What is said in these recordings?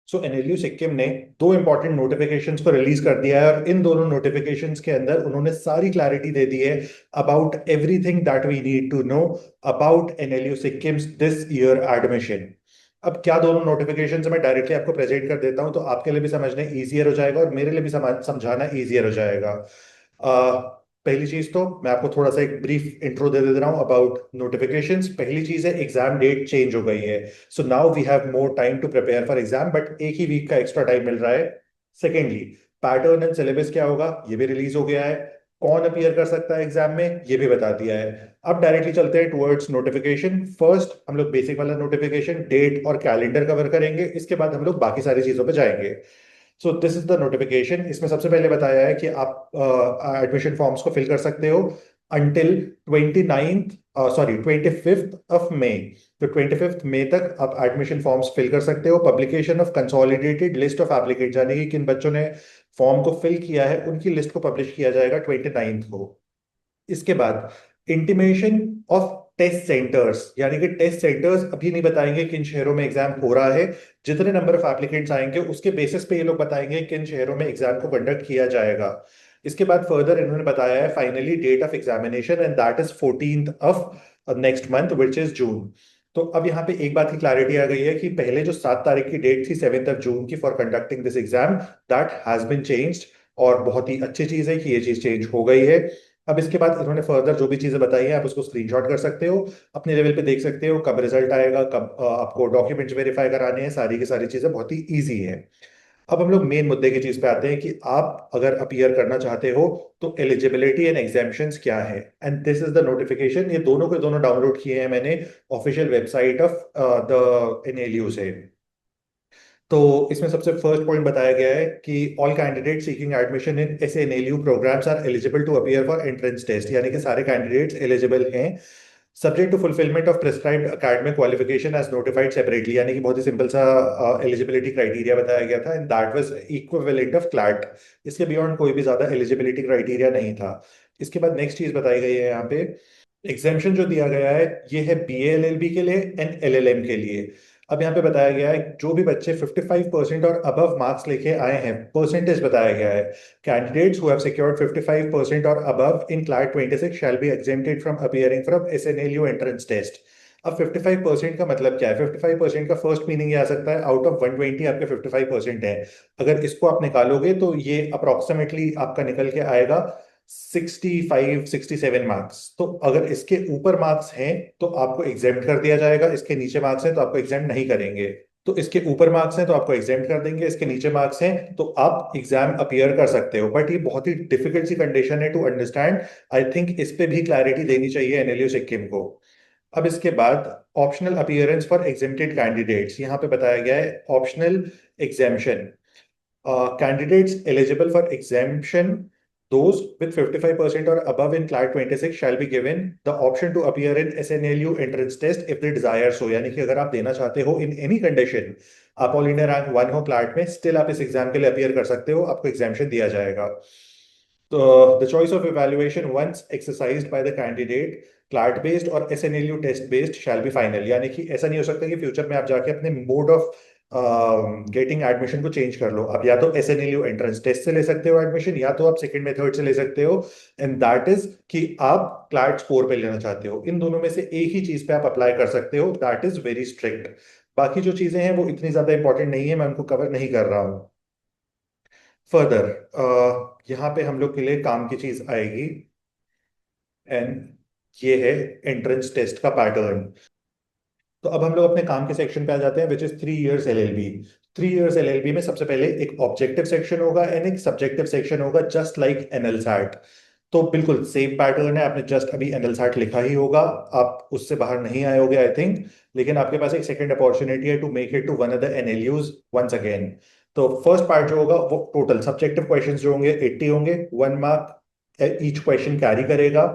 सो NLU Sikkim ने दो important notifications को रिलीज कर दिया है, और इन दोनों नोटिफिकेशंस के अंदर उन्होंने सारी क्लैरिटी दे दी है about everything that we need to know about NLU Sikkim this year admission. अब क्या दोनों नोटिफिकेशन मैं डायरेक्टली आपको प्रेजेंट कर देता हूं, तो आपके लिए भी समझना इजियर हो जाएगा और मेरे लिए भी समझाना इजियर हो जाएगा। पहली चीज तो मैं आपको थोड़ा सा एक ब्रीफ इंट्रो दे दे रहा हूँ अबाउट नोटिफिकेशंस। पहली चीज है, एग्जाम डेट चेंज हो गई है। So now we have more time to prepare for exam, but एक ही वीक का एक्स्ट्रा टाइम मिल रहा है। सेकेंडली, पैटर्न एंड सिलेबस क्या होगा ये भी रिलीज हो गया है। कौन अपीयर कर सकता है एग्जाम में ये भी बता दिया है। अब डायरेक्टली चलते हैं टुवर्ड्स नोटिफिकेशन। फर्स्ट हम लोग बेसिक वाला नोटिफिकेशन, डेट और कैलेंडर कवर करेंगे, इसके बाद हम लोग बाकी सारी चीजों पे जाएंगे। So this is the notification. इसमें सबसे पहले बताया है कि आप एडमिशन फॉर्म्स को फिल कर सकते हो until 29th, sorry 25th of May. तो 25th मई तक आप एडमिशन फॉर्म्स फिल कर सकते हो। Publication of consolidated list of applicant, यानी कि किन बच्चों ने फॉर्म को फिल किया है उनकी लिस्ट को पब्लिश किया जाएगा 29th को। इसके बाद इंटीमेशन ऑफ टेस्ट सेंटर्स, यानी कि टेस्ट सेंटर्स अभी नहीं बताएंगे किन शहरों में एग्जाम हो रहा है। जितने नंबर ऑफ एप्लीकेंट्स आएंगे उसके बेसिस पे ये लोग बताएंगे किन शहरों में एग्जाम को कंडक्ट किया जाएगा। इसके बाद फर्दर इन्होंने बताया है finally date of examination, and that is 14th of next month which is June. तो अब यहाँ पे एक बात की क्लैरिटी आ गई है कि पहले जो 7 तारीख की डेट थी 7th ऑफ जून की for conducting this exam, that has been changed. और बहुत ही अच्छी चीज है कि ये चीज चेंज हो गई है। अब इसके बाद इन्होंने फर्दर जो भी चीजें बताई हैं आप उसको स्क्रीनशॉट कर सकते हो, अपने लेवल पे देख सकते हो कब रिजल्ट आएगा, कब आपको डॉक्यूमेंट्स वेरीफाई कराने हैं, सारी की सारी चीजें बहुत ही इजी है। अब हम लोग मेन मुद्दे की चीज पे आते हैं कि आप अगर अपीयर करना चाहते हो तो एलिजिबिलिटी एंड एग्जाम्पशंस क्या है, and this is the notification. ये दोनों के दोनों डाउनलोड किए हैं मैंने official website of the NLU से। तो इसमें सबसे फर्स्ट पॉइंट बताया गया है कि all candidate seeking admission in SNLU programs are eligible to appear for entrance test, यानी कि सारे कैंडिडेट्स एलिजिबल हैं subject to fulfilment of prescribed academic qualification as notified separately. यानी कि बहुत ही सिंपल सा एलिजिबिलिटी क्राइटेरिया बताया गया था, and that was equivalent of CLAT. इसके बियॉन्ड कोई भी ज्यादा एलिजिबिलिटी क्राइटेरिया नहीं था। इसके बाद नेक्स्ट चीज बताई गई है यहाँ पे, एग्जामेशन जो दिया गया है ये है बीए एलएलबी के लिए एंड एलएलएम के लिए। अब यहाँ पे बताया गया है जो भी बच्चे 55% और अबव मार्क्स लेके आए हैं, परसेंटेज बताया गया है, कैंडिडेट्स हु हैव सिक्योर्ड 55% और above in class 26 shall be exempted from appearing from SNLU entrance test. अब 55% का मतलब क्या है? 55% का फर्स्ट मीनिंग ये आ सकता है आउट ऑफ 120 आपके 55% है। अगर इसको आप निकालोगे तो ये अप्रोक्सीमेटली आपका निकल के आएगा 65-67 मार्क्स। तो अगर इसके ऊपर मार्क्स हैं तो आपको एग्जेम्प्ट कर दिया जाएगा, इसके नीचे मार्क्स हैं तो आपको एग्जेम्प्ट नहीं करेंगे। तो इसके ऊपर मार्क्स हैं तो आपको एग्जेम्प्ट कर देंगे, इसके नीचे मार्क्स हैं तो आप एग्जाम अपीयर कर सकते हो। बट ये बहुत ही डिफिकल्ट सी कंडीशन है टू अंडरस्टैंड। आई थिंक इस पे भी क्लैरिटी देनी चाहिए एनएलयू सिक्किम को। अब इसके बाद optional appearance for exempted candidates, यहाँ पे बताया गया है optional exemption. Candidates eligible for exemption, those with 55% or above in CLAT 26 shall be given the option to appear in SNLU entrance test if they desire so। यानी कि अगर आप देना चाहते हो इन एनी कंडीशन, आप ऑल इंडिया रैंक 1 हो CLAT में, स्टिल आप इस एग्जाम के लिए अपियर कर सकते हो, आपको एग्जामेशन दिया जाएगा। तो the choice of evaluation once exercised by the candidate CLAT based और SNLU test based shall be final. यानी कि ऐसा नहीं हो सकता कि फ्यूचर में आप जाके अपने मोड ऑफ गेटिंग एडमिशन को चेंज कर लो। अब या तो एसएनएलयू एंट्रेंस टेस्ट से ले सकते हो एडमिशन, या तो आप सेकंड मेथड से ले सकते हो, एंड दैट इज कि आप क्लैट स्कोर पे लेना चाहते हो। इन दोनों में से एक ही चीज पे आप अप्लाई कर सकते हो, दैट इज वेरी स्ट्रिक्ट। बाकी जो चीजें हैं वो इतनी ज्यादा इंपॉर्टेंट नहीं है, मैं उनको कवर नहीं कर रहा हूँ। फर्दर यहाँ पे हम लोग के लिए काम की चीज आएगी, एंड ये है एंट्रेंस टेस्ट का पैटर्न। तो अब हम लोग अपने काम के सेक्शन पे आ जाते हैं which is 3 years LLB. 3 years LLB में सबसे पहले एक ऑब्जेक्टिव सेक्शन होगा एंड एक सब्जेक्टिव सेक्शन होगा, जस्ट लाइक एनएलसैट। तो बिल्कुल सेम पैटर्न है, आपने जस्ट अभी एनएलसैट लिखा ही होगा, आप उससे बाहर नहीं आए होगे आई थिंक। लेकिन आपके पास एक सेकंड अपॉर्चुनिटी है to make it to one of the NLUs once again. तो फर्स्ट पार्ट जो होगा वो टोटल सब्जेक्टिव क्वेश्चंस जो होंगे 80 होंगे, 1 मार्क ईच क्वेश्चन कैरी करेगा।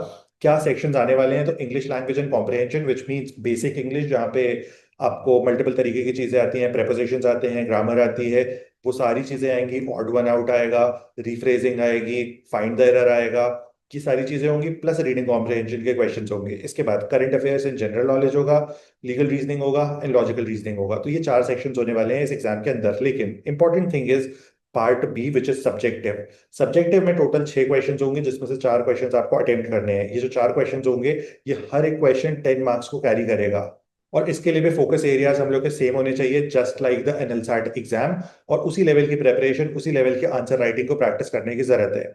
क्या सेक्शंस आने वाले हैं? तो English language and comprehension which means basic English, जहाँ पे आपको मल्टीपल तरीके की चीजें आती हैं, प्रेपोजिशंस आते हैं, ग्रामर आती है, वो सारी चीजें आएंगी। ऑड वन आउट आएगा, रिफ्रेजिंग आएगी, फाइंड द एरर आएगा, ये सारी चीजें होंगी, प्लस रीडिंग कॉम्प्रिहेंशन के क्वेश्चंस होंगे। इसके बाद current affairs and general knowledge होगा, लीगल रीजनिंग होगा एंड लॉजिकल रीजनिंग होगा। तो ये 4 सेक्शंस होने वाले हैं इस एग्जाम के अंदर। लेकिन important thing is part B which is subjective. Subjective में टोटल 6 क्वेश्चंस होंगे, जिसमें से 4 क्वेश्चंस आपको अटेम्प्ट करने हैं। ये जो 4 क्वेश्चंस होंगे, ये हर एक क्वेश्चन 10 मार्क्स को कैरी करेगा। और इसके लिए भी फोकस एरियाज हम लोग के सेम होने चाहिए, जस्ट लाइक द एनएलसैट एग्जाम। और उसी लेवल की प्रेपरेशन, उसी लेवल की आंसर राइटिंग को प्रैक्टिस करने की जरूरत है।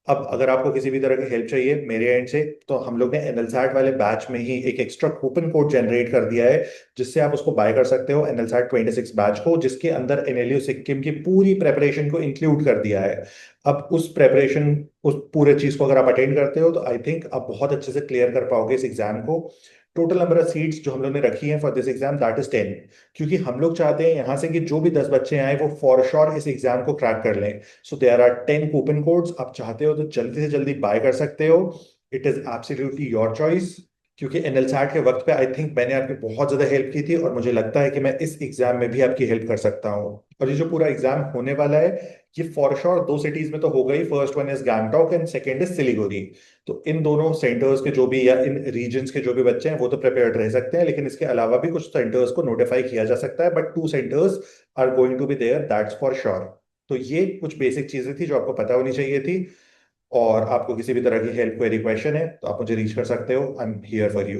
अब अगर आपको किसी भी तरह की हेल्प चाहिए मेरे एंड से, तो हम लोग ने एनएलसैट वाले बैच में ही एक एक्स्ट्रा कूपन कोड जनरेट कर दिया है, जिससे आप उसको बाय कर सकते हो, एनएलसैट 26 बैच को, जिसके अंदर एनएलयू सिक्किम की पूरी प्रेपरेशन को इंक्लूड कर दिया है। अब उस प्रेपरेशन, उस पूरे चीज को अगर आप अटेंड करते हो, तो आई थिंक आप बहुत अच्छे से क्लियर कर पाओगे इस एग्जाम को। टोटल नंबर ऑफ सीट्स जो हम लोग ने रखी है for this exam, that is 10। क्योंकि हम लोग चाहते हैं यहाँ से कि जो भी 10 बच्चे आए वो फॉर श्योर इस एग्जाम को क्रैक कर लें। So there are 10 coupon codes. आप चाहते हो तो जल्दी से जल्दी बाय कर सकते हो। It is absolutely your choice. क्योंकि एनएलसैट के वक्त पे आई थिंक मैंने आपकी बहुत ज्यादा हेल्प की थी, और मुझे लगता है कि मैं इस एग्जाम में भी आपकी हेल्प कर सकता हूँ। और ये जो पूरा एग्जाम होने वाला है, ये फॉर श्योर 2 सिटीज में तो होगा ही। First one is Gangtok and second is Siliguri. तो इन दोनों सेंटर्स के जो भी, या इन रीजन्स के जो भी बच्चे हैं, वो तो प्रिपेयर्ड रह सकते हैं। लेकिन इसके अलावा भी कुछ सेंटर्स को नोटिफाई किया जा सकता है, but 2 centres are going to be there, that's for sure. तो ये कुछ बेसिक चीजें थी जो आपको पता होनी चाहिए थी। और आपको किसी भी तरह की हेल्प, क्वेरी, क्वेश्चन है, तो आप मुझे रीच कर सकते हो। I am here for you.